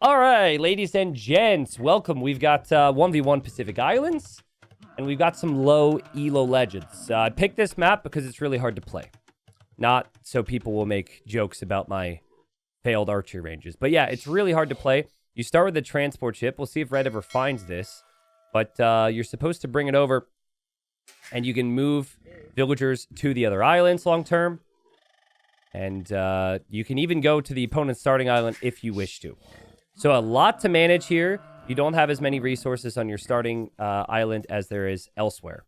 All right, ladies and gents, welcome. We've got 1v1 Pacific Islands, and we've got some low elo legends. I picked this map because it's really hard to play. Not so people will make jokes about my failed archery ranges. But yeah, it's really hard to play. You start with the transport ship. We'll see if Red ever finds this. But you're supposed to bring it over, and you can move villagers to the other islands long term. And you can even go to the opponent's starting island if you wish to. So a lot to manage here. You don't have as many resources on your starting island as there is elsewhere.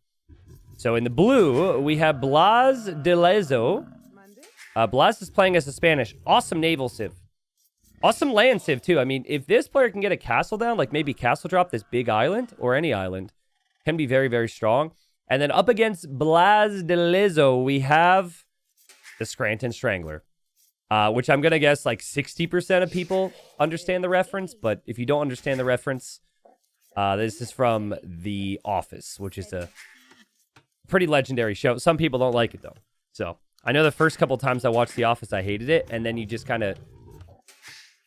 So in the blue, we have Blas de Lezo. Blas is playing as a Spanish. Awesome naval civ. Awesome land civ, too. I mean, if this player can get a castle down, like maybe castle drop this big island, or any island, can be very, very strong. And then up against Blas de Lezo, we have the Scranton Strangler. Which I'm going to guess like 60% of people understand the reference. But if you don't understand the reference, this is from The Office, which is a pretty legendary show. Some people don't like it, though. So I know the first couple times I watched The Office, I hated it. And then you just kind of,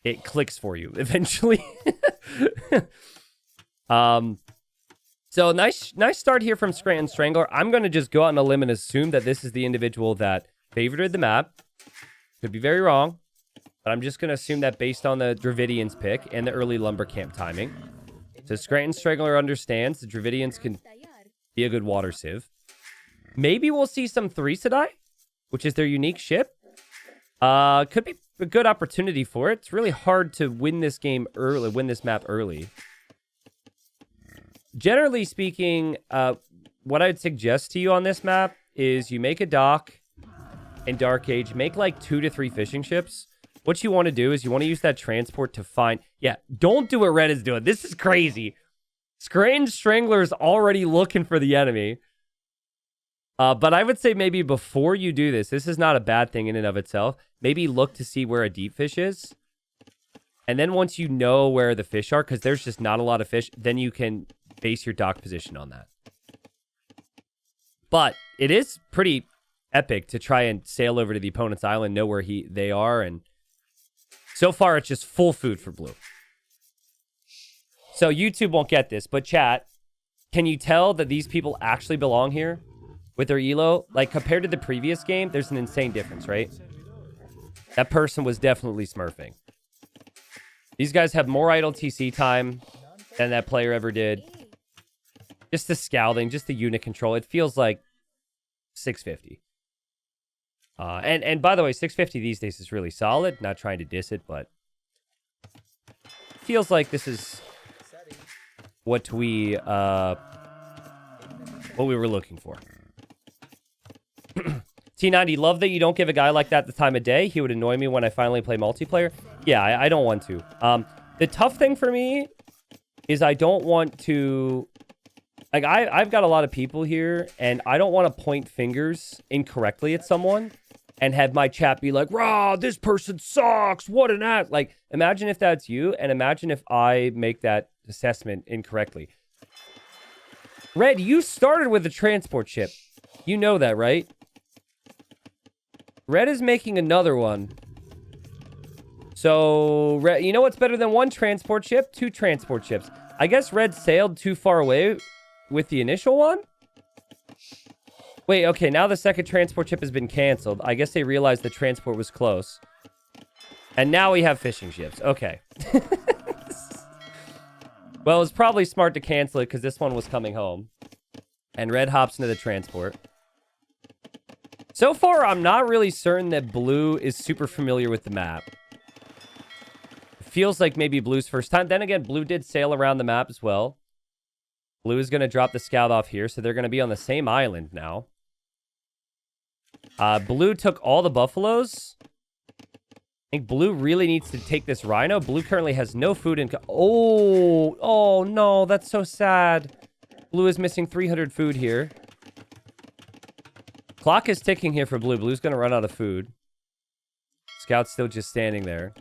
it clicks for you eventually. So nice start here from Scranton Strangler. I'm going to just go out on a limb and assume that this is the individual that favorited the map. Could be very wrong, but I'm just going to assume that based on the Dravidians pick and the early lumber camp timing. So Scranton Strangler understands the Dravidians can be a good water civ. Maybe we'll see some Aes Sedai, which is their unique ship. Could be a good opportunity for it. It's really hard to win this game early, win this map early. Generally speaking, what I'd suggest to you on this map is you make a dock in Dark Age, make like 2 to 3 fishing ships. What you want to do is you want to use that transport to find... Yeah, don't do what Red is doing. This is crazy. Scranton Strangler is already looking for the enemy. But I would say maybe before you do this is not a bad thing in and of itself. Maybe look to see where a deep fish is. And then once you know where the fish are, because there's just not a lot of fish, then you can base your dock position on that. But it is pretty epic to try and sail over to the opponent's island, know where they are, and so far it's just full food for blue. So YouTube won't get this, but chat, can you tell that these people actually belong here with their elo? Like compared to the previous game, there's an insane difference, right? That person was definitely smurfing. These guys have more idle TC time than that player ever did. Just the scouting, just the unit control, it feels like 650. And by the way, 650 these days is really solid. Not trying to diss it, but feels like this is what we were looking for. T90, love that you don't give a guy like that the time of day. He would annoy me when I finally play multiplayer. Yeah, I don't want to. The tough thing for me is I don't want to... Like, I've got a lot of people here, and I don't want to point fingers incorrectly at someone and have my chat be like, "Rah, this person sucks, what an ass." Like, imagine if that's you, and imagine if I make that assessment incorrectly. Red, you started with a transport ship. You know that, right? Red is making another one. So, Red, you know what's better than one transport ship? 2 transport ships. I guess Red sailed too far away with the initial one? Wait, okay, now the second transport ship has been canceled. I guess they realized the transport was close. And now we have fishing ships. Okay. Well, it's probably smart to cancel it because this one was coming home. And Red hops into the transport. So far, I'm not really certain that Blue is super familiar with the map. It feels like maybe Blue's first time. Then again, Blue did sail around the map as well. Blue is going to drop the scout off here, so they're going to be on the same island now. Blue took all the buffaloes. I think Blue really needs to take this rhino. Blue currently has no food in... Oh, no, that's so sad. Blue is missing 300 food here. Clock is ticking here for Blue. Blue's going to run out of food. Scout's still just standing there.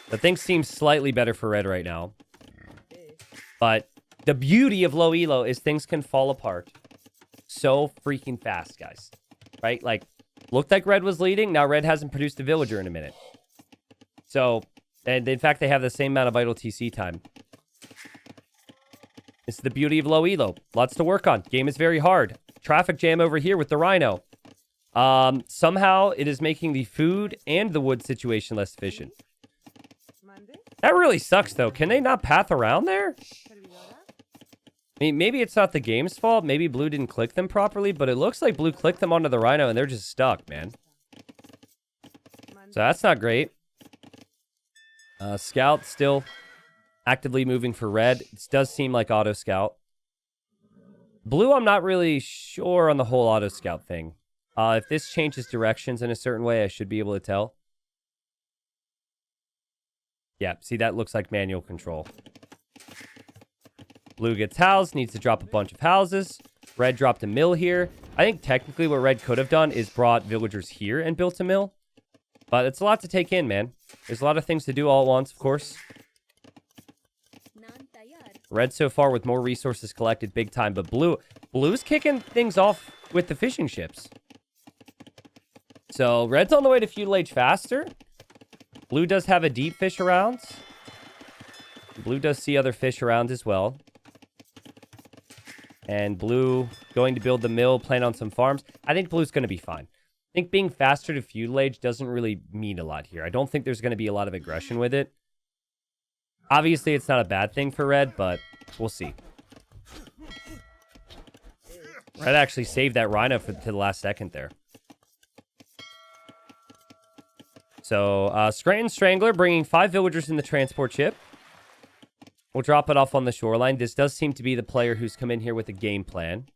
But things seem slightly better for Red right now. But the beauty of low elo is things can fall apart so freaking fast, guys. Right? Like, looked like Red was leading. Now Red hasn't produced a villager in a minute. So And in fact, they have the same amount of vital TC time. It's the beauty of low elo. Lots to work on. Game is very hard. Traffic jam over here with the Rhino. Somehow it is making the food and the wood situation less efficient. That really sucks, though. Can they not path around there? I mean, maybe it's not the game's fault. Maybe Blue didn't click them properly, but it looks like Blue clicked them onto the Rhino and they're just stuck, man. So that's not great. Scout still actively moving for red. It does seem like auto scout. Blue, I'm not really sure on the whole auto scout thing. If this changes directions in a certain way, I should be able to tell. Yeah, see, that looks like manual control. Blue gets housed, needs to drop a bunch of houses. Red dropped a mill here. I think technically what Red could have done is brought villagers here and built a mill. But it's a lot to take in, man. There's a lot of things to do all at once, of course. Red so far with more resources collected big time, but Blue's kicking things off with the fishing ships. So Red's on the way to feudal age faster. Blue does have a deep fish around. Blue does see other fish around as well. And Blue going to build the mill, plan on some farms. I think Blue's going to be fine. I think being faster to feudal age doesn't really mean a lot here. I don't think there's going to be a lot of aggression with it. Obviously, it's not a bad thing for Red, but we'll see. Red actually saved that Rhino to the last second there. So, Scranton Strangler bringing 5 villagers in the transport ship. We'll drop it off on the shoreline. This does seem to be the player who's come in here with a game plan.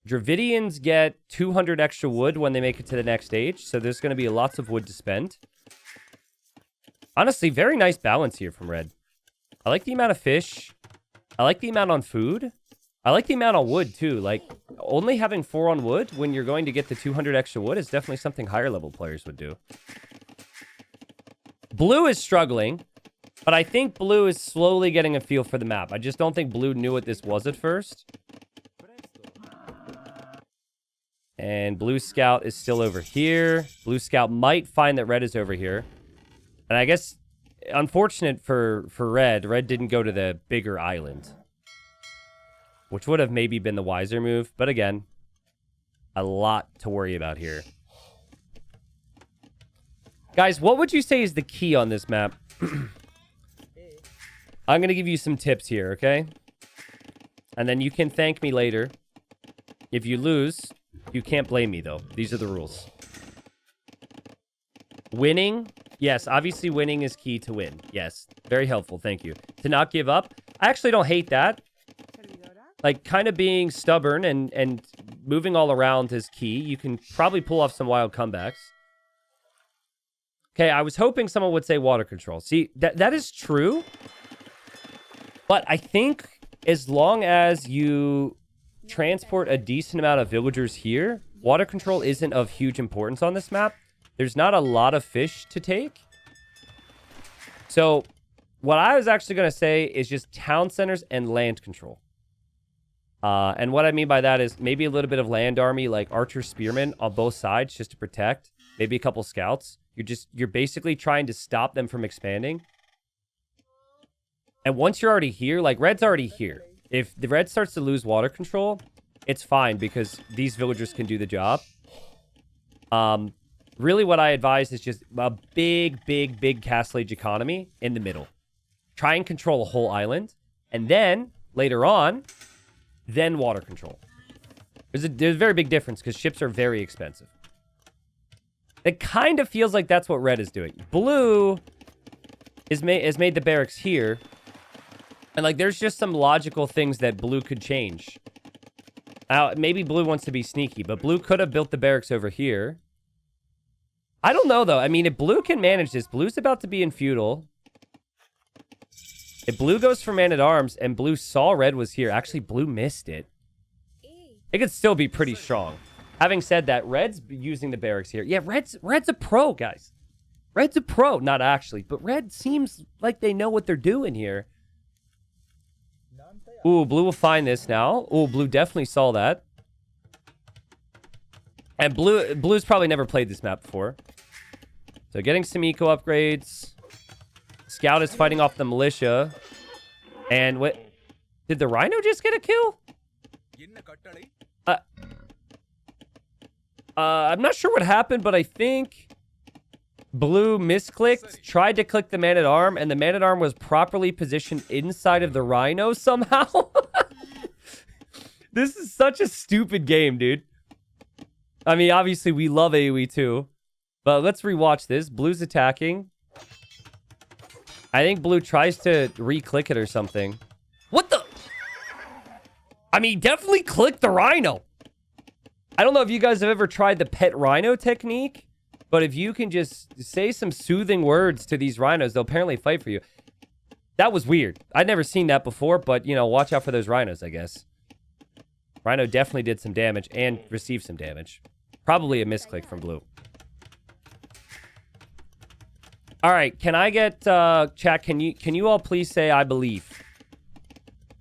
Dravidians get 200 extra wood when they make it to the next stage, so there's going to be lots of wood to spend. Honestly, very nice balance here from Red. I like the amount of fish. I like the amount on food. I like the amount on wood, too. Like, only having 4 on wood when you're going to get the 200 extra wood is definitely something higher level players would do. Blue is struggling, but I think Blue is slowly getting a feel for the map. I just don't think Blue knew what this was at first. And Blue Scout is still over here. Blue Scout might find that Red is over here. And I guess, unfortunate for Red, Red didn't go to the bigger island. Which would have maybe been the wiser move. But again, a lot to worry about here. Guys, what would you say is the key on this map? I'm going to give you some tips here, okay? And then you can thank me later. If you lose, you can't blame me, though. These are the rules. Winning. Yes, obviously winning is key to win. Yes, very helpful. Thank you. To not give up. I actually don't hate that. Like, kind of being stubborn and moving all around is key. You can probably pull off some wild comebacks. Okay, I was hoping someone would say water control. See, that is true. But I think as long as you transport a decent amount of villagers here, water control isn't of huge importance on this map. There's not a lot of fish to take. So what I was actually going to say is just town centers and land control. And what I mean by that is maybe a little bit of land army, like archer spearmen on both sides just to protect. Maybe a couple scouts. You're basically trying to stop them from expanding. And once you're already here, like Red's already here. If the Red starts to lose water control, it's fine because these villagers can do the job. Really what I advise is just a big Castle Age economy in the middle. Try and control a whole island. And then, later on, then water control. There's a very big difference because ships are very expensive. It kind of feels like that's what Red is doing. Blue has made the barracks here. And, like, there's just some logical things that Blue could change. Now, maybe Blue wants to be sneaky, but Blue could have built the barracks over here. I don't know, though. I mean, if Blue can manage this, Blue's about to be in feudal. If Blue goes for man-at-arms and Blue saw Red was here, actually, Blue missed it. It could still be pretty strong. Having said that, Red's using the barracks here. Yeah, Red's a pro, guys. Red's a pro. Not actually, but Red seems like they know what they're doing here. Ooh, Blue will find this now. Ooh, Blue definitely saw that. And Blue's probably never played this map before. So getting some eco upgrades. Scout is fighting off the militia. And what? Did the Rhino just get a kill? I'm not sure what happened, but I think Blue misclicked, tried to click the man-at-arm, and the man-at-arm was properly positioned inside of the Rhino somehow. This is such a stupid game, dude. I mean, obviously, we love AoE too. But let's rewatch this. Blue's attacking. I think Blue tries to re-click it or something. What the? I mean, definitely click the Rhino. I don't know if you guys have ever tried the pet Rhino technique, but if you can just say some soothing words to these Rhinos, they'll apparently fight for you. That was weird. I'd never seen that before, but, you know, watch out for those Rhinos, I guess. Rhino definitely did some damage and received some damage. Probably a misclick from Blue. All right, can I get chat? Can you all please say I believe,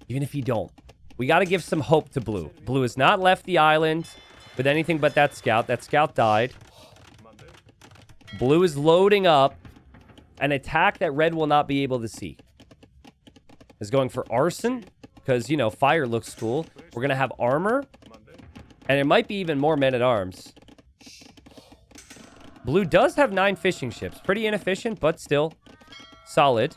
even if you don't? We got to give some hope to Blue. Blue has not left the island with anything but that scout. That scout died. Blue is loading up an attack that Red will not be able to see. Is going for arson because, you know, fire looks cool. We're gonna have armor, and it might be even more men-at-arms. Blue does have 9 fishing ships. Pretty inefficient, but still solid.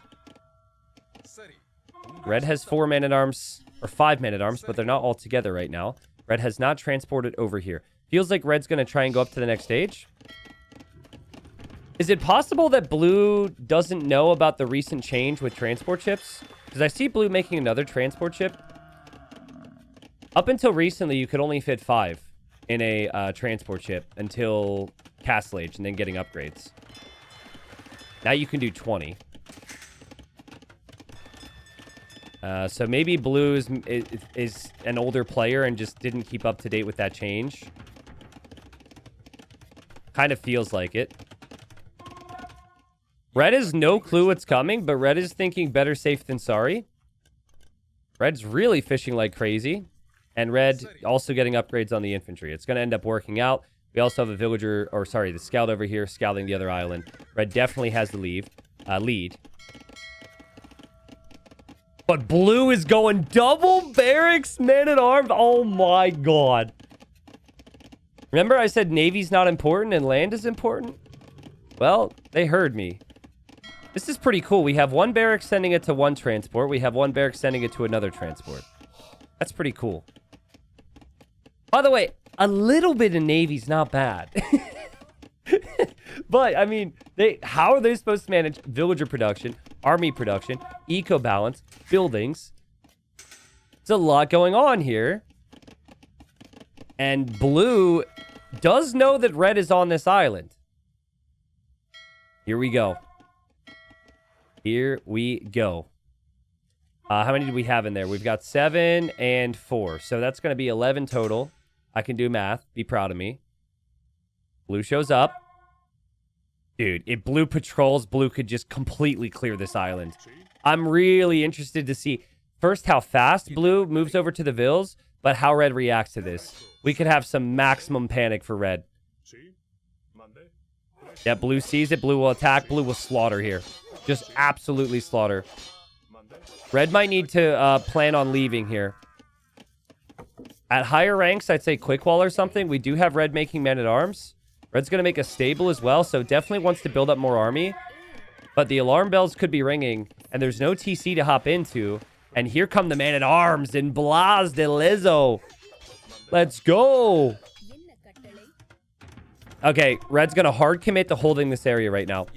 Red has 4 men-at-arms, or 5 men-at-arms, but they're not all together right now. Red has not transported over here. Feels like Red's going to try and go up to the next stage. Is it possible that Blue doesn't know about the recent change with transport ships? Because I see Blue making another transport ship. Up until recently, you could only fit 5 in a transport ship until Castle Age and then getting upgrades. Now you can do 20. So maybe Blue is an older player and just didn't keep up to date with that change. Kind of feels like it. Red has no clue what's coming, but Red is thinking better safe than sorry. Red's really fishing like crazy. And Red also getting upgrades on the infantry. It's going to end up working out. We also have a villager, or sorry, the scout over here scouting the other island. Red definitely has the lead. But Blue is going double barracks man-at-arms. Oh my god. Remember I said Navy's not important and land is important? Well, they heard me. This is pretty cool. We have one barrack sending it to one transport. We have one barrack sending it to another transport. That's pretty cool. By the way, a little bit of Navy's not bad. But, I mean, how are they supposed to manage villager production, army production, eco-balance, buildings? There's a lot going on here. And Blue does know that Red is on this island. Here we go. Here we go. How many do we have in there? We've got 7 and 4. So that's going to be 11 total. I can do math. Be proud of me. Blue shows up. Dude, if Blue patrols, Blue could just completely clear this island. I'm really interested to see, first, how fast Blue moves over to the Vills, but how Red reacts to this. We could have some maximum panic for Red. Yeah, Blue sees it. Blue will attack. Blue will slaughter here. Just absolutely slaughter. Red might need to plan on leaving here. At higher ranks, I'd say quick wall or something. We do have Red making men-at-arms. Red's going to make a stable as well, so definitely wants to build up more army. But the alarm bells could be ringing, and there's no TC to hop into. And here come the man-at-arms in Blas de Lizzo. Let's go. Okay, Red's going to hard commit to holding this area right now.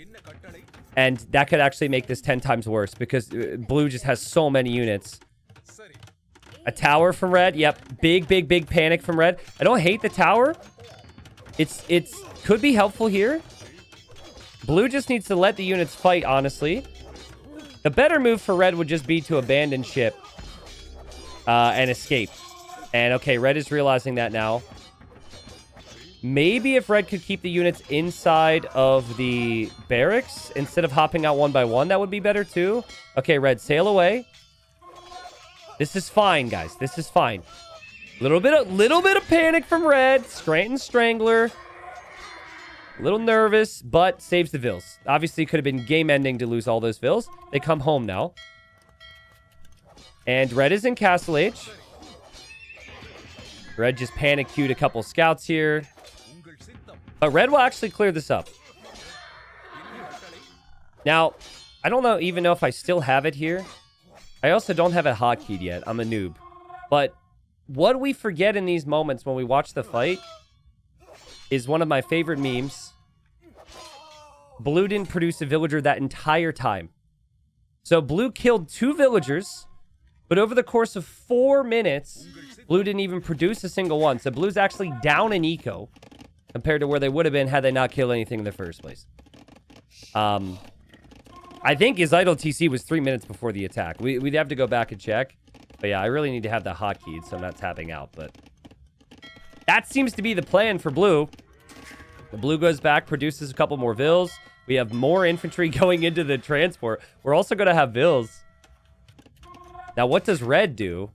And that could actually make this 10 times worse because Blue just has so many units. A tower from Red. Yep. Big panic from Red. I don't hate the tower. It's could be helpful here. Blue just needs to let the units fight, honestly. The better move for Red would just be to abandon ship and escape. And okay, Red is realizing that now. Maybe if Red could keep the units inside of the barracks instead of hopping out one by one, that would be better too. Okay, Red, sail away. This is fine, guys. This is fine. Little bit of panic from Red. Scranton Strangler. A little nervous, but saves the vills. Obviously, could have been game ending to lose all those vills. They come home now. And red is in Castle Age. Red just panic queued a couple scouts here. But red will actually clear this up. Now, I don't even know if I still have it here. I also don't have it hotkeyed yet. I'm a noob. But what we forget in these moments when we watch the fight is one of my favorite memes. Blue didn't produce a villager that entire time. So blue killed 2 villagers, but over the course of 4 minutes, blue didn't even produce a single one. So blue's actually down in eco compared to where they would have been had they not killed anything in the first place. I think his idle TC was 3 minutes before the attack. We'd have to go back and check. But yeah, I really need to have that hotkeyed, so I'm not tapping out. But that seems to be the plan for blue. The blue goes back, produces a couple more vills. We have more infantry going into the transport. We're also going to have vills. Now, what does red do?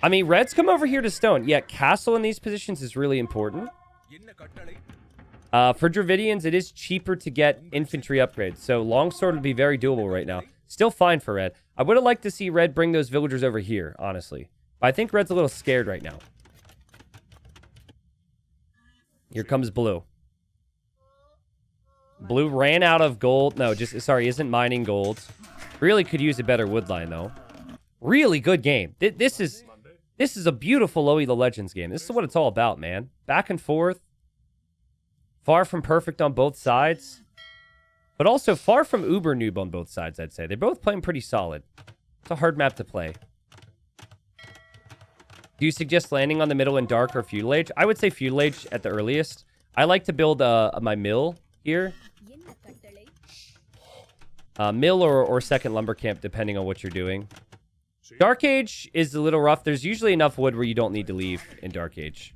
I mean, red's come over here to stone. Yeah, castle in these positions is really important. For Dravidians, it is cheaper to get infantry upgrades. So longsword would be very doable right now. Still fine for red. I would have liked to see red bring those villagers over here, honestly. But I think red's a little scared right now. Here comes blue. Blue ran out of gold. No, sorry, isn't mining gold. Really could use a better wood line, though. Really good game. This is a beautiful low elo legends game. This is what it's all about, man. Back and forth. Far from perfect on both sides. But also far from uber noob on both sides, I'd say. They're both playing pretty solid. It's a hard map to play. Do you suggest landing on the middle in dark or feudal age? I would say feudal age at the earliest. I like to build my mill here. Mill or second lumber camp, depending on what you're doing. Dark age is a little rough. There's usually enough wood where you don't need to leave in dark age.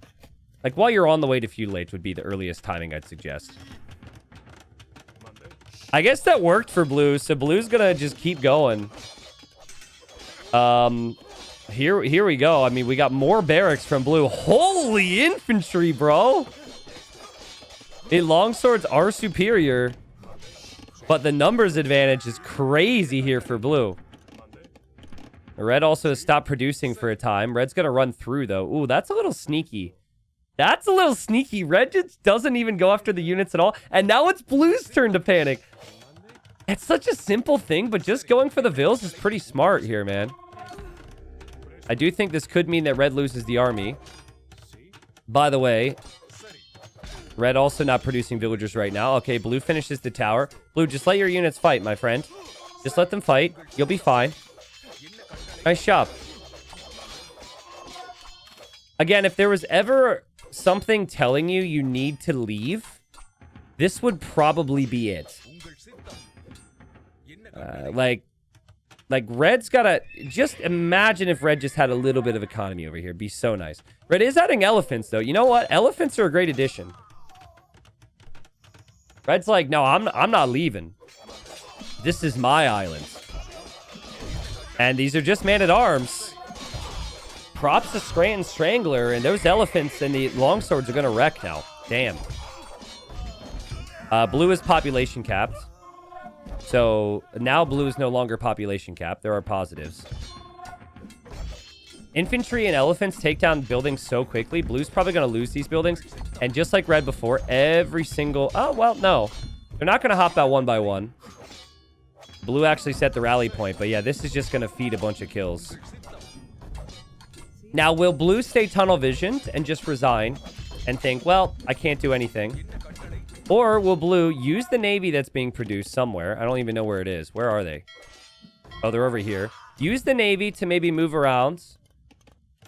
Like, while you're on the way to feudal age would be the earliest timing I'd suggest. I guess that worked for blue, so blue's gonna just keep going. Here we go. I mean, we got more barracks from blue. Holy infantry, bro! The longswords are superior, but the numbers advantage is crazy here for blue. Red also has stopped producing for a time. Red's gonna run through, though. Ooh, that's a little sneaky. That's a little sneaky. Red just doesn't even go after the units at all. And now it's blue's turn to panic. It's such a simple thing, but just going for the vills is pretty smart here, man. I do think this could mean that red loses the army. By the way, red also not producing villagers right now. Okay, blue finishes the tower. Blue, just let your units fight, my friend. Just let them fight. You'll be fine. Nice job. Again, if there was ever something telling you you need to leave, this would probably be it. Like red's gotta... Just imagine if red just had a little bit of economy over here. It'd be so nice. Red is adding elephants, though. You know what? Elephants are a great addition. Red's like, no, I'm not leaving. This is my island. And these are just man-at-arms. Props to Scranton Strangler, and those elephants and the longswords are going to wreck now. Damn. Blue is population capped. So now blue is no longer population capped. There are positives. Infantry and elephants take down buildings so quickly. Blue's probably going to lose these buildings. And just like red before, every single... Oh, well, no. They're not going to hop out one by one. Blue actually set the rally point. But yeah, this is just going to feed a bunch of kills. Now, will blue stay tunnel visioned and just resign and think, well, I can't do anything? Or will blue use the navy that's being produced somewhere? I don't even know where it is. Where are they? Oh, they're over here. Use the navy to maybe move around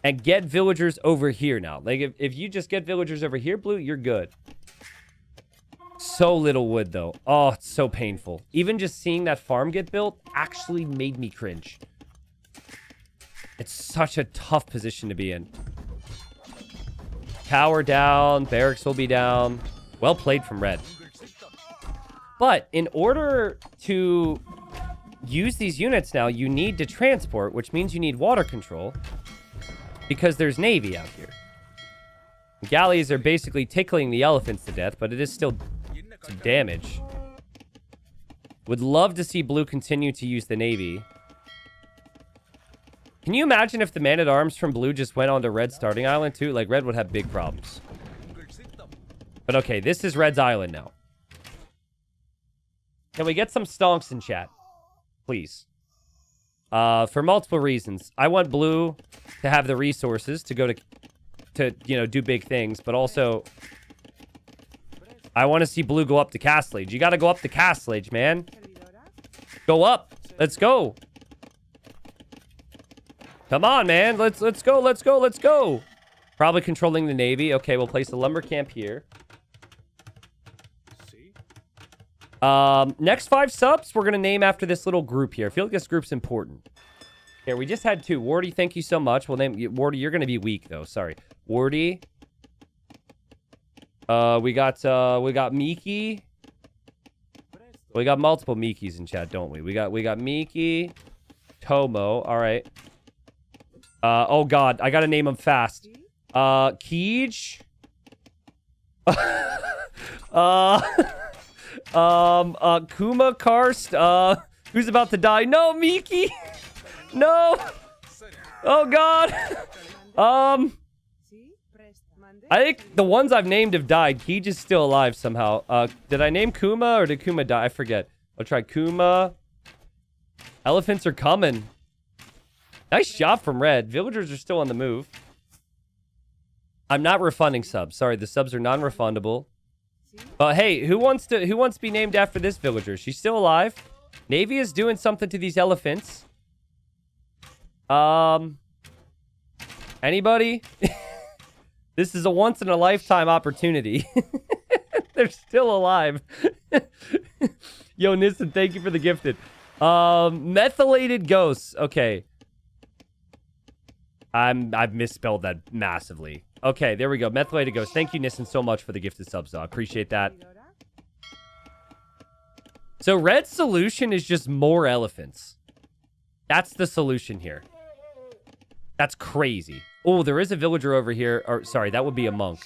and get villagers over here now. Like, if you just get villagers over here, blue, you're good. So little wood, though. Oh, it's so painful. Even just seeing that farm get built actually made me cringe. It's such a tough position to be in. Tower down. Barracks will be down. Well played from red. But in order to use these units now, you need to transport, which means you need water control because there's navy out here. Galleys are basically tickling the elephants to death, but it is still some damage. Would love to see blue continue to use the Navy. Can you imagine if the man-at-arms from blue just went on to red's starting island too? Like, red would have big problems. But okay, this is red's island now. Can we get some stonks in chat? Please. For multiple reasons. I want blue to have the resources to go to you know, do big things, but also I want to see blue go up to Castlage. You got to go up to Castlage, man. Go up. Let's go. Come on, man. Let's go. Let's go. Let's go. Probably controlling the Navy. Okay, we'll place a lumber camp here. Next 5 subs, we're going to name after this little group here. I feel like this group's important. Here, we just had 2. Wardy, thank you so much. We'll name you. Wardy, you're going to be weak, though. Sorry. Wardy. We got Miki. We got multiple Mikis in chat, don't we? We got Miki. Tomo. All right. Oh, God. I got to name them fast. Keej. Kuma Karst, who's about to die? No, Miki! No! Oh, God! I think the ones I've named have died. Keej is still alive somehow. Did I name Kuma or did Kuma die? I forget. I'll try Kuma. Elephants are coming. Nice job from Red. Villagers are still on the move. I'm not refunding subs. Sorry, the subs are non-refundable. Hey, who wants to be named after this villager? She's still alive. Navy is doing something to these elephants. Anybody? This is a once in a lifetime opportunity. They're still alive. Yo, Nissen, thank you for the gifted. Methylated ghosts. Okay. I've misspelled that massively. Okay, there we go. Methylated ghosts. Thank you, Nissen, so much for the gifted subs, though. I appreciate that. So red's solution is just more elephants. That's the solution here. That's crazy. Oh, there is a villager over here. Or sorry, that would be a monk.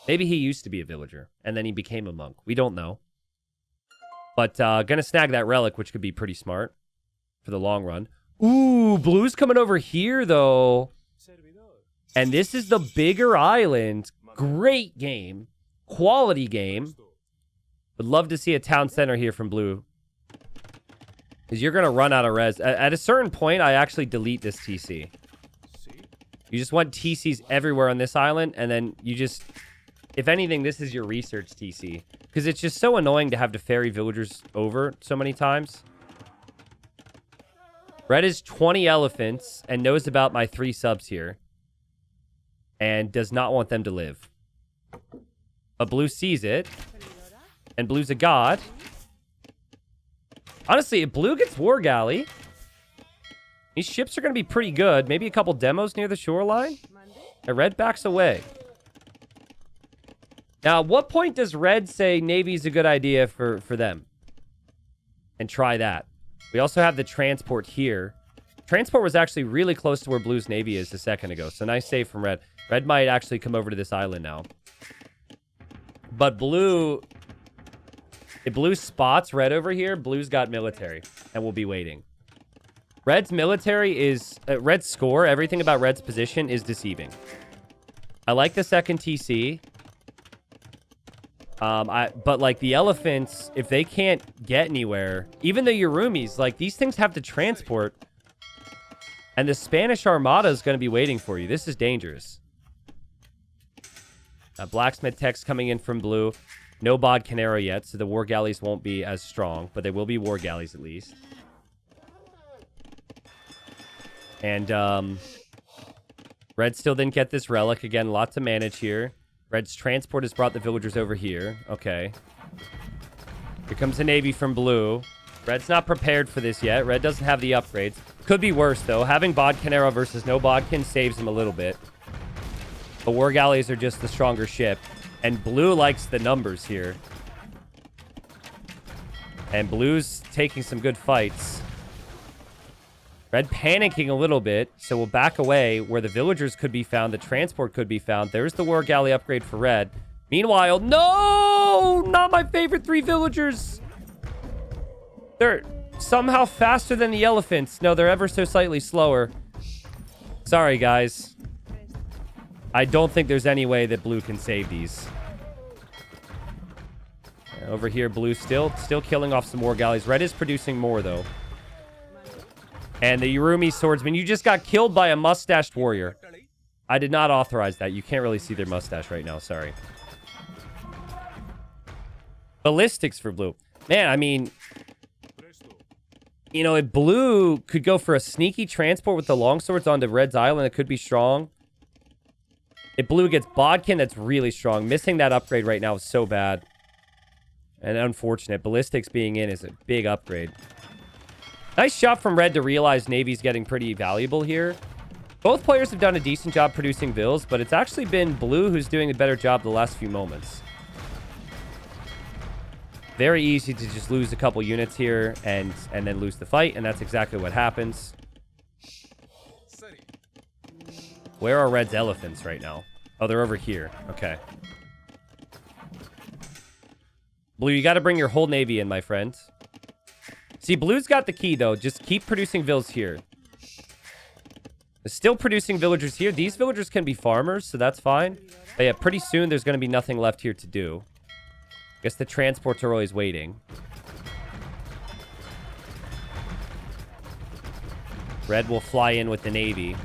Maybe he used to be a villager, and then he became a monk. We don't know. But gonna snag that relic, which could be pretty smart for the long run. Ooh, blue's coming over here, though. And this is the bigger island. Great game. Quality game. Would love to see a town center here from blue. Because you're going to run out of res. At a certain point, I actually delete this TC. You just want TCs everywhere on this island. And then you just... If anything, this is your research TC. Because it's just so annoying to have to ferry villagers over so many times. Red is 20 elephants and knows about my 3 subs here. And does not want them to live. But blue sees it. And blue's a god. Honestly, if blue gets War Galley, these ships are going to be pretty good. Maybe a couple demos near the shoreline. And red backs away. Now, at what point does red say Navy's a good idea for them? And try that. We also have the transport here. Transport was actually really close to where blue's Navy is a second ago. So nice save from red. Red might actually come over to this island now. But blue... If blue spots red over here, blue's got military. And we'll be waiting. Red's military is... red's score, everything about red's position is deceiving. I like the second TC. But like the elephants, if they can't get anywhere... Even the Yurumis, like these things have to transport... And the Spanish Armada is going to be waiting for you. This is dangerous. Blacksmith text coming in from blue. No Bod Canero yet, so the war galleys won't be as strong. But they will be war galleys at least. And red still didn't get this relic. Again, lot to manage here. Red's transport has brought the villagers over here. Okay. Here comes the Navy from blue. Red's not prepared for this yet. Red doesn't have the upgrades. Could be worse, though. Having Bodkinero versus no Bodkin saves him a little bit. The War Galleys are just the stronger ship. And blue likes the numbers here. And blue's taking some good fights. Red panicking a little bit, so we'll back away where the villagers could be found, the transport could be found. There's the war galley upgrade for red. Meanwhile, no! Not my favorite 3 villagers! They're somehow faster than the elephants. No, they're ever so slightly slower. Sorry, guys. I don't think there's any way that blue can save these. Over here, blue still killing off some war galleys. Red is producing more, though. And the Urumi swordsman, you just got killed by a mustached warrior. I did not authorize that. You can't really see their mustache right now. Sorry. Ballistics for blue. Man, I mean, you know, if blue could go for a sneaky transport with the longswords onto Red's island, it could be strong. If blue gets Bodkin, that's really strong. Missing that upgrade right now is so bad. And unfortunate. Ballistics being in is a big upgrade. Nice shot from red to realize Navy's getting pretty valuable here. Both players have done a decent job producing vills, but it's actually been blue who's doing a better job the last few moments. Very easy to just lose a couple units here and then lose the fight, and that's exactly what happens. Where are Red's elephants right now? Oh, they're over here. Okay. Blue, you got to bring your whole navy in, my friend. See, blue's got the key, though. Just keep producing vills here. Still producing villagers here. These villagers can be farmers, so that's fine. But yeah, pretty soon there's going to be nothing left here to do. Guess the transports are always waiting. Red will fly in with the navy.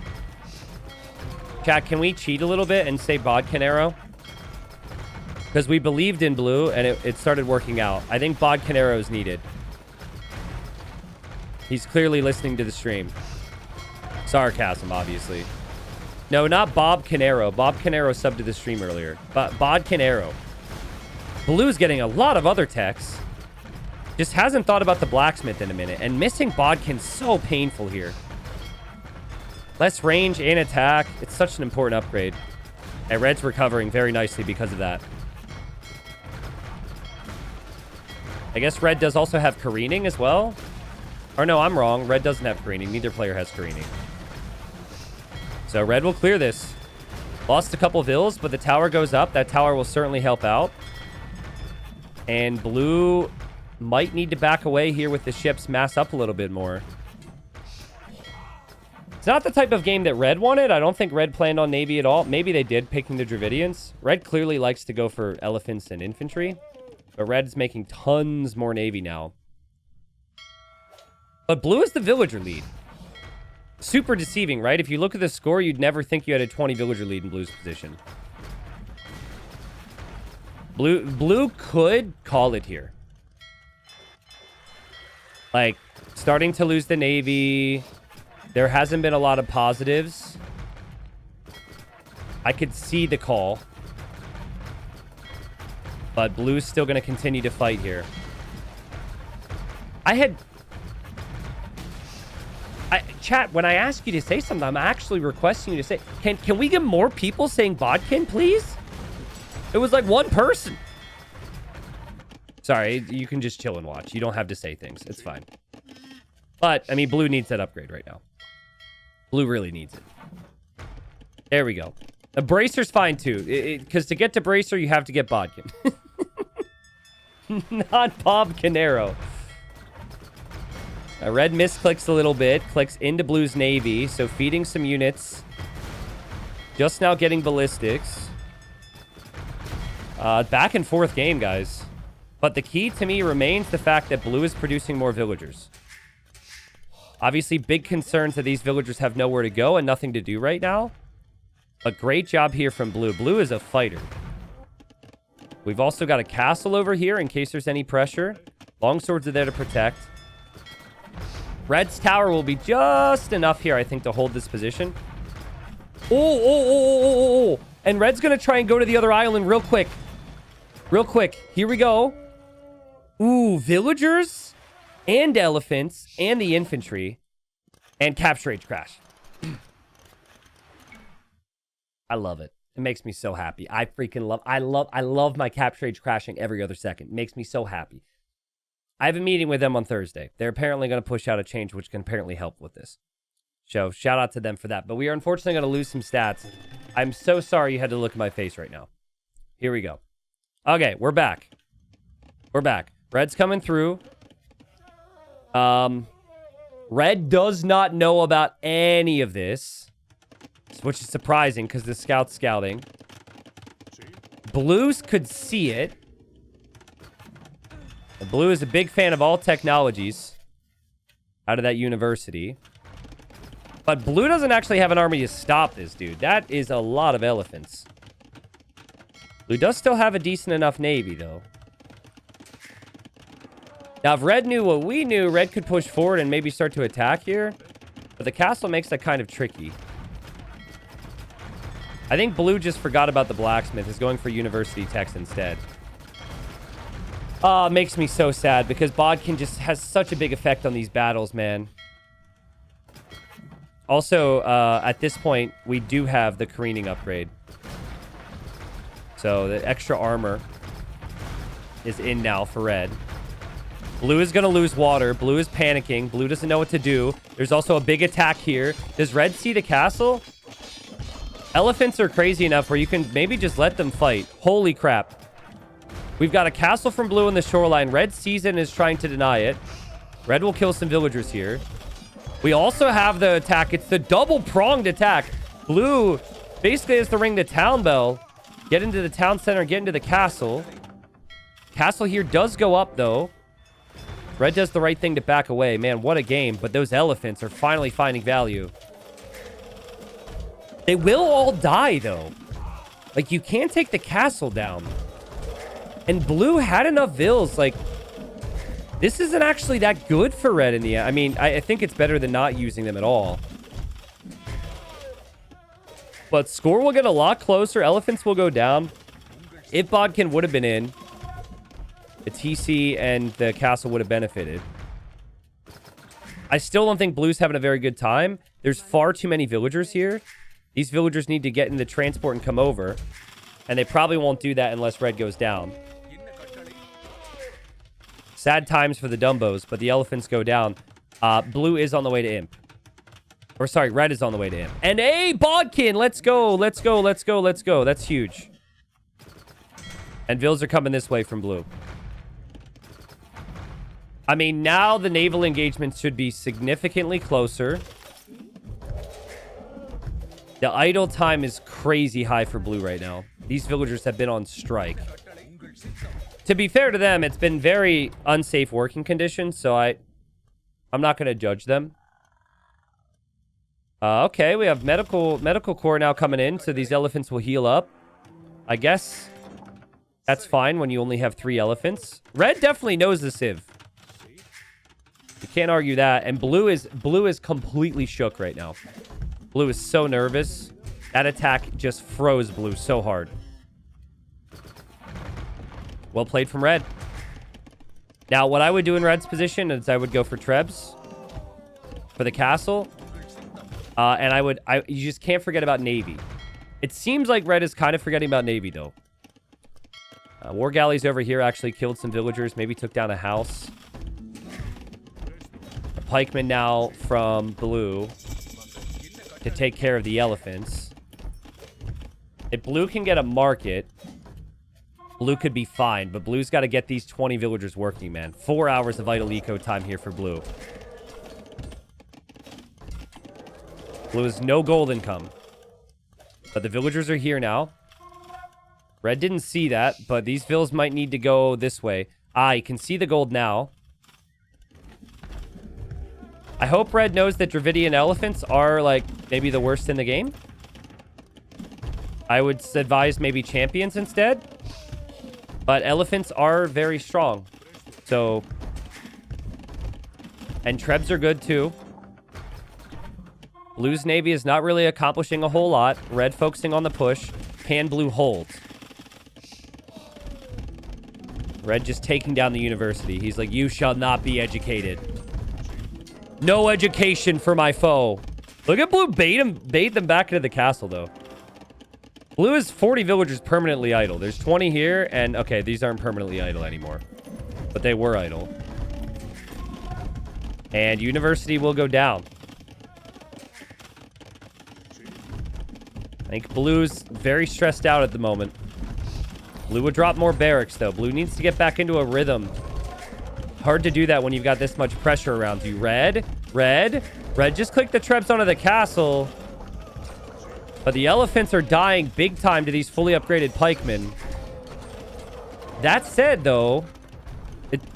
Chat, can we cheat a little bit and say Bodkin arrow? Because we believed in blue and it started working out. I think Bodkin arrow is needed. He's clearly listening to the stream. Sarcasm, obviously. No, not Bob Canaro. Bob Canaro subbed to the stream earlier. But Bod Canaro. Blue's getting a lot of other techs. Just hasn't thought about the blacksmith in a minute. And missing Bodkin's so painful here. Less range and attack. It's such an important upgrade. And Red's recovering very nicely because of that. I guess Red does also have careening as well. Or no, I'm wrong. Red doesn't have careening. Neither player has careening. So Red will clear this. Lost a couple vills, but the tower goes up. That tower will certainly help out. And blue might need to back away here with the ships mass up a little bit more. It's not the type of game that Red wanted. I don't think Red planned on Navy at all. Maybe they did, picking the Dravidians. Red clearly likes to go for elephants and infantry. But Red's making tons more Navy now. But blue is the villager lead. Super deceiving, right? If you look at the score, you'd never think you had a 20 villager lead in blue's position. Blue could call it here. Like, starting to lose the navy. There hasn't been a lot of positives. I could see the call. But blue's still going to continue to fight here. Chat, when I ask you to say something, I'm actually requesting you to say... Can we get more people saying Bodkin, please? It was like one person. Sorry, you can just chill and watch. You don't have to say things. It's fine. But, I mean, blue needs that upgrade right now. Blue really needs it. There we go. A bracer's fine, too. Because to get to bracer, you have to get Bodkin. Not Bob Canaro. Red misclicks a little bit. Clicks into blue's navy. So feeding some units. Just now getting ballistics. Back and forth game, guys. But the key to me remains the fact that blue is producing more villagers. Obviously, big concerns that these villagers have nowhere to go and nothing to do right now. But great job here from blue. Blue is a fighter. We've also got a castle over here in case there's any pressure. Longswords are there to protect. Red's tower will be just enough here, I think, to hold this position. Oh. And Red's going to try and go to the other island real quick. Real quick. Here we go. Ooh, villagers and elephants and the infantry and capture age crash. I love it. It makes me so happy. I love my capture age crashing every other second. It makes me so happy. I have a meeting with them on Thursday. They're apparently going to push out a change which can apparently help with this. So shout out to them for that. But we are unfortunately going to lose some stats. I'm so sorry you had to look at my face right now. Here we go. Okay, we're back. We're back. Red's coming through. Red does not know about any of this, which is surprising because the scout's scouting. Blues could see it. And Blue is a big fan of all technologies out of that university. But Blue doesn't actually have an army to stop this, dude. That is a lot of elephants. Blue does still have a decent enough navy, though. Now, if Red knew what we knew, Red could push forward and maybe start to attack here. But the castle makes that kind of tricky. I think Blue just forgot about the blacksmith. Is going for university techs instead. Oh, it makes me so sad because Bodkin just has such a big effect on these battles, man. Also, at this point, we do have the careening upgrade. So the extra armor is in now for Red. Blue is going to lose water. Blue is panicking. Blue doesn't know what to do. There's also a big attack here. Does Red see the castle? Elephants are crazy enough where you can maybe just let them fight. Holy crap. We've got a castle from Blue in the shoreline. Red sees it and is trying to deny it. Red will kill some villagers here. We also have the attack. It's the double-pronged attack. Blue basically has to ring the town bell. Get into the town center. Get into the castle. Castle here does go up, though. Red does the right thing to back away. Man, what a game. But those elephants are finally finding value. They will all die, though. Like, you can't take the castle down. And Blue had enough vills. Like, this isn't actually that good for Red in the end. I mean, I think it's better than not using them at all. But score will get a lot closer. Elephants will go down. If Bodkin would have been in, the TC and the castle would have benefited. I still don't think Blue's having a very good time. There's far too many villagers here. These villagers need to get in the transport and come over. And they probably won't do that unless Red goes down. Sad times for the Dumbos, but the elephants go down. Blue is on the way to Imp. Or sorry, Red is on the way to Imp. And hey, Bodkin! Let's go, let's go, let's go, let's go. That's huge. And Vills are coming this way from Blue. I mean, now the naval engagements should be significantly closer. The idle time is crazy high for Blue right now. These villagers have been on strike. To be fair to them, it's been very unsafe working conditions, so I'm not going to judge them. Okay, we have medical corps now coming in, so these elephants will heal up. I guess that's fine when you only have 3 elephants. Red definitely knows the Civ. You can't argue that. And Blue is completely shook right now. Blue is so nervous. That attack just froze Blue so hard. Well played from Red. Now, what I would do in Red's position is I would go for Trebs for the castle. And you just can't forget about Navy. It seems like Red is kind of forgetting about Navy, though. War galleys over here actually killed some villagers. Maybe took down a house. A pikeman now from Blue to take care of the elephants. If Blue can get a market, Blue could be fine. But Blue's got to get these 20 villagers working, man. 4 hours of vital eco time here for Blue. Blue has no gold income. But the villagers are here now. Red didn't see that, but these vills might need to go this way. You can see the gold now. I hope Red knows that Dravidian elephants are, like, maybe the worst in the game. I would advise maybe champions instead. But elephants are very strong. So... And Trebs are good, too. Blue's Navy is not really accomplishing a whole lot. Red focusing on the push. Can Blue hold? Red just taking down the university. He's like, you shall not be educated. No education for my foe. Look at Blue bait them back into the castle, though. Blue is 40 villagers permanently idle. There's 20 here, and okay, these aren't permanently idle anymore. But they were idle. And university will go down. I think blue's very stressed out at the moment. Blue would drop more barracks, though. Blue needs to get back into a rhythm. Hard to do that when you've got this much pressure around you. Red, just click the trebs onto the castle. But the elephants are dying big time to these fully upgraded pikemen. That said, though,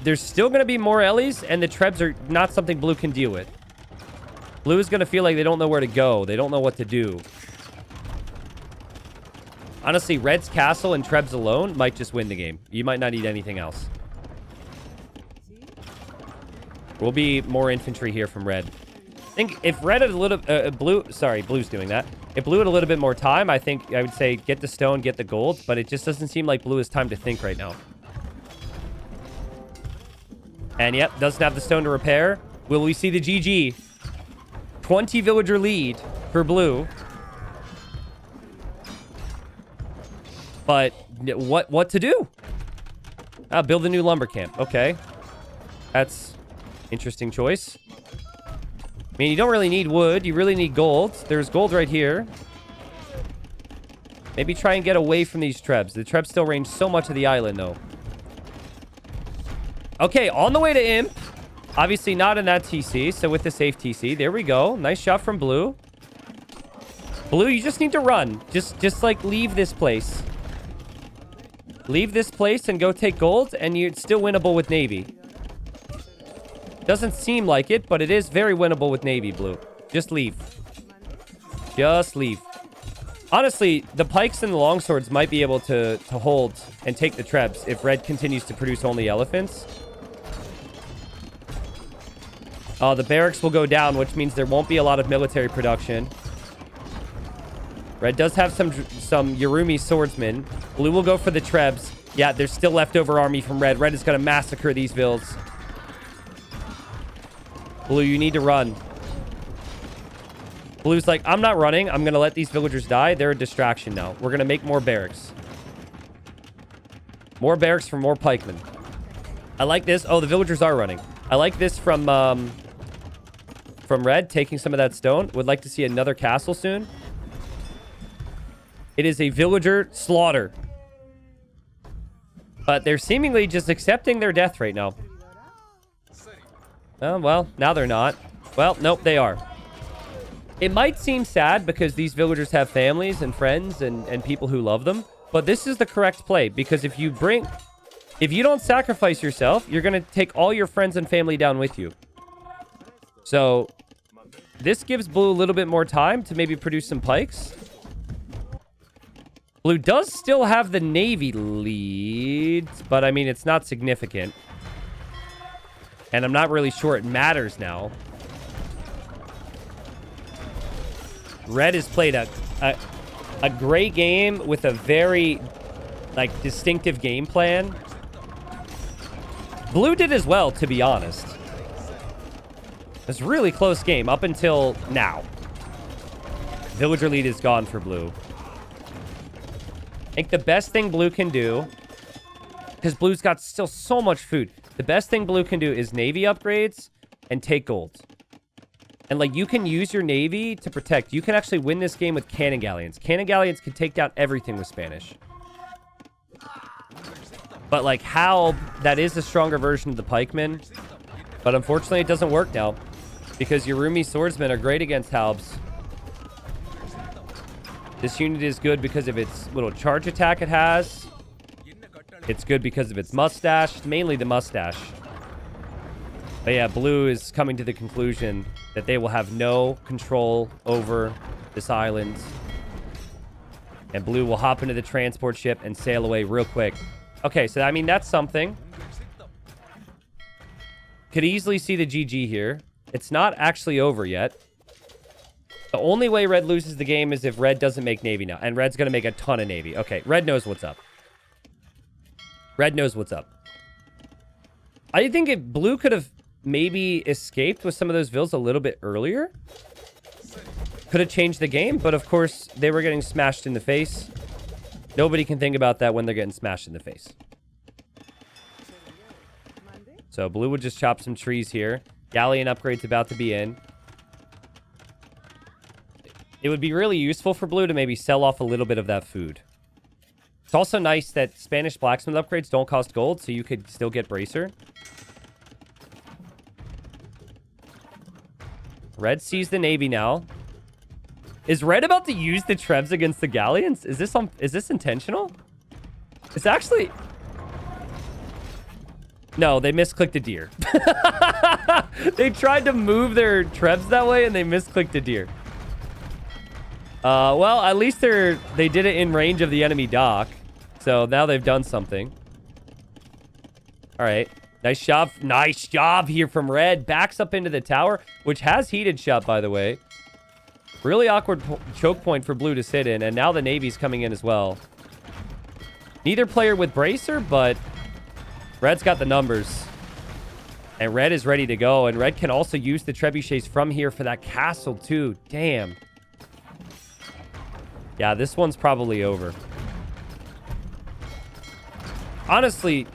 there's still going to be more Ellies, and the trebs are not something blue can deal with. Blue is going to feel like they don't know where to go. They don't know what to do. Honestly, red's castle and trebs alone might just win the game. You might not need anything else. Will be more infantry here from red. I think if red had a little... blue's doing that. If blue had a little bit more time, I think I would say get the stone, get the gold. But it just doesn't seem like blue has time to think right now. And yep, doesn't have the stone to repair. Will we see the GG? 20 villager lead for blue. But what to do? Build a new lumber camp. Okay. That's interesting choice. I mean, you don't really need wood. You really need gold. There's gold right here. Maybe try and get away from these trebs. The trebs still range so much of the island, though. Okay, on the way to Imp. Obviously not in that TC, so with the safe TC. There we go. Nice shot from blue. Blue, you just need to run. Just like, leave this place. Leave this place and go take gold, and you're still winnable with Navy. Doesn't seem like it, but it is very winnable with Navy, blue. Just leave. Just leave. Honestly, the pikes and the longswords might be able to hold and take the trebs if red continues to produce only elephants. The barracks will go down, which means there won't be a lot of military production. Red does have some Yarumi swordsmen. Blue will go for the trebs. Yeah, there's still leftover army from red. Red is going to massacre these vills. Blue, you need to run. Blue's like, I'm not running. I'm going to let these villagers die. They're a distraction now. We're going to make more barracks. More barracks for more pikemen. I like this. Oh, the villagers are running. I like this from red, taking some of that stone. Would like to see another castle soon. It is a villager slaughter. But they're seemingly just accepting their death right now. Oh, well, now they're not. Well, nope, they are. It might seem sad because these villagers have families and friends and people who love them. But this is the correct play, because if you don't sacrifice yourself, you're going to take all your friends and family down with you. So this gives blue a little bit more time to maybe produce some pikes. Blue does still have the Navy lead, but I mean, it's not significant. And I'm not really sure it matters now. Red has played a great game with a very, like, distinctive game plan. Blue did as well, to be honest. It was a really close game up until now. Villager lead is gone for blue. I think the best thing blue can do, because blue's got still so much food, the best thing blue can do is Navy upgrades and take gold. And, like, you can use your Navy to protect. You can actually win this game with cannon galleons. Cannon galleons can take down everything with Spanish. But, like, Halb, that is a stronger version of the pikemen. But unfortunately, it doesn't work now, because Yarumi swordsmen are great against Halbs. This unit is good because of its little charge attack it has. It's good because of its mustache. Mainly the mustache. But yeah, blue is coming to the conclusion that they will have no control over this island. And blue will hop into the transport ship and sail away real quick. Okay, so I mean, that's something. Could easily see the GG here. It's not actually over yet. The only way red loses the game is if red doesn't make Navy now. And red's going to make a ton of Navy. Okay, red knows what's up. Red knows what's up. I think if blue could have maybe escaped with some of those vills a little bit earlier, could have changed the game. But of course, they were getting smashed in the face. Nobody can think about that when they're getting smashed in the face. So blue would just chop some trees here. Galleon upgrade's about to be in. It would be really useful for blue to maybe sell off a little bit of that food. It's also nice that Spanish blacksmith upgrades don't cost gold, so you could still get bracer. Red sees the Navy now. Is Red about to use the Trebs against the Galleons? Is this intentional? It's actually... No, they misclicked a deer. They tried to move their Trebs that way, and they misclicked a deer. Well, at least they did it in range of the enemy dock. So now they've done something. All right. Nice job. Nice job here from Red. Backs up into the tower, which has heated shot, by the way. Really awkward choke point for blue to sit in. And now the Navy's coming in as well. Neither player with bracer, but Red's got the numbers. And Red is ready to go. And Red can also use the trebuchets from here for that castle, too. Damn. Yeah, this one's probably over. Honestly,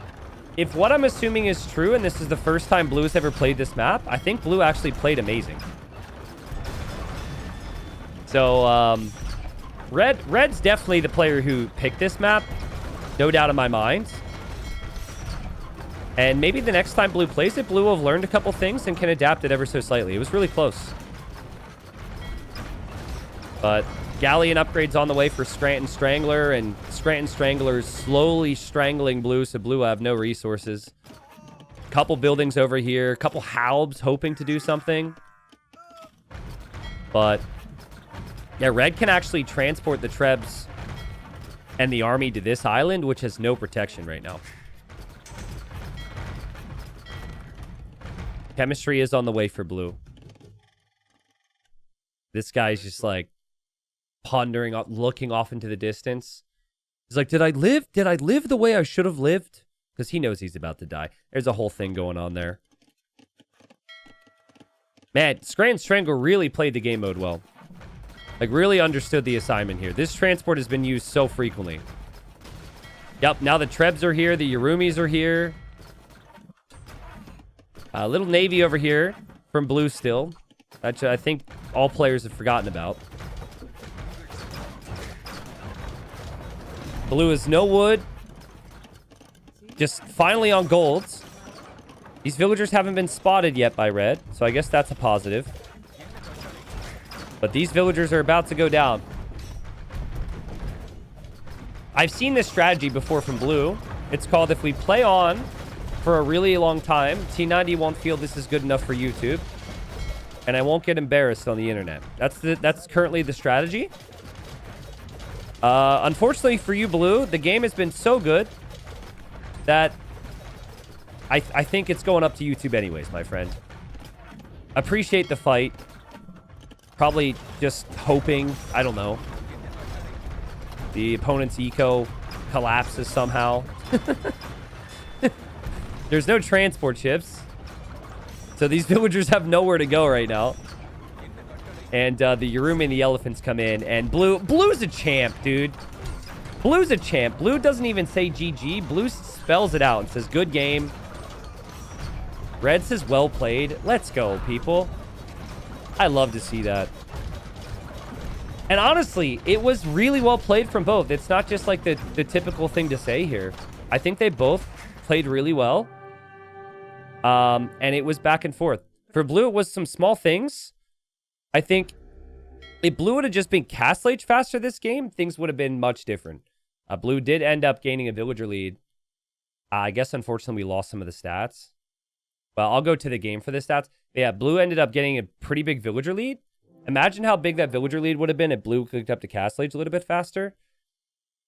if what I'm assuming is true, and this is the first time Blue's ever played this map, I think Blue actually played amazing. So, Red's definitely the player who picked this map. No doubt in my mind. And maybe the next time Blue plays it, Blue will have learned a couple things and can adapt it ever so slightly. It was really close. But Galleon upgrades on the way for Scranton Strangler, and Scranton Strangler's slowly strangling Blue, so Blue have no resources. Couple buildings over here, couple Halbs hoping to do something. But yeah, Red can actually transport the Trebs and the army to this island, which has no protection right now. Chemistry is on the way for Blue. This guy's just like pondering, looking off into the distance. He's like, did I live? Did I live the way I should have lived? Because he knows he's about to die. There's a whole thing going on there. Man, Scranton Strangler really played the game mode well. Like, really understood the assignment here. This transport has been used so frequently. Yep, now the Trebs are here. The Yurumis are here. A little Navy over here from Blue still. That I think all players have forgotten about. Blue is no wood. Just finally on golds. These villagers haven't been spotted yet by Red, so I guess that's a positive. But these villagers are about to go down. I've seen this strategy before from Blue. It's called if we play on for a really long time, T90 won't feel this is good enough for YouTube. And I won't get embarrassed on the internet. That's currently the strategy. Unfortunately for you, Blue, the game has been so good that I think it's going up to YouTube anyways, my friend. Appreciate the fight. Probably just hoping, I don't know, the opponent's eco collapses somehow. There's no transport ships. So these villagers have nowhere to go right now. And the Yurumi and the elephants come in. And Blue's a champ, dude. Blue's a champ. Blue doesn't even say GG. Blue spells it out and says, good game. Red says, well played. Let's go, people. I love to see that. And honestly, it was really well played from both. It's not just like the typical thing to say here. I think they both played really well. And it was back and forth. For Blue, it was some small things. I think if Blue would have just been Castle Age faster this game, things would have been much different. Blue did end up gaining a villager lead. I guess, unfortunately, we lost some of the stats. Well, I'll go to the game for the stats. Yeah, Blue ended up getting a pretty big villager lead. Imagine how big that villager lead would have been if Blue clicked up to Castle Age a little bit faster.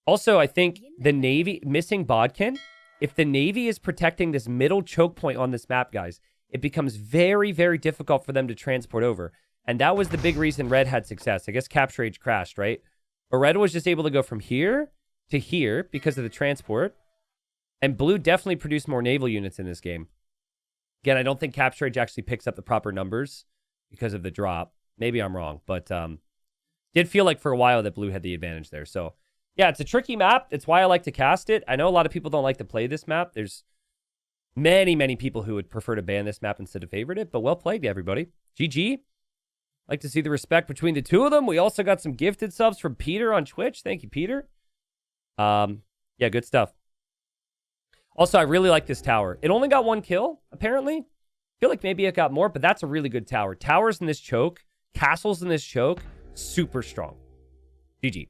Also, I think the Navy, missing Bodkin, if the Navy is protecting this middle choke point on this map, guys, it becomes very, very difficult for them to transport over. And that was the big reason Red had success. I guess Capture Age crashed, right? But Red was just able to go from here to here because of the transport. And Blue definitely produced more naval units in this game. Again, I don't think Capture Age actually picks up the proper numbers because of the drop. Maybe I'm wrong, but did feel like for a while that Blue had the advantage there. So, yeah, it's a tricky map. It's why I like to cast it. I know a lot of people don't like to play this map. There's many, many people who would prefer to ban this map instead of favorite it, but well played, everybody. GG. Like to see the respect between the two of them. We also got some gifted subs from Peter on Twitch. Thank you, Peter. Yeah, good stuff. Also, I really like this tower. It only got 1 kill, apparently. I feel like maybe it got more, but that's a really good tower. Towers in this choke, castles in this choke, super strong. GG.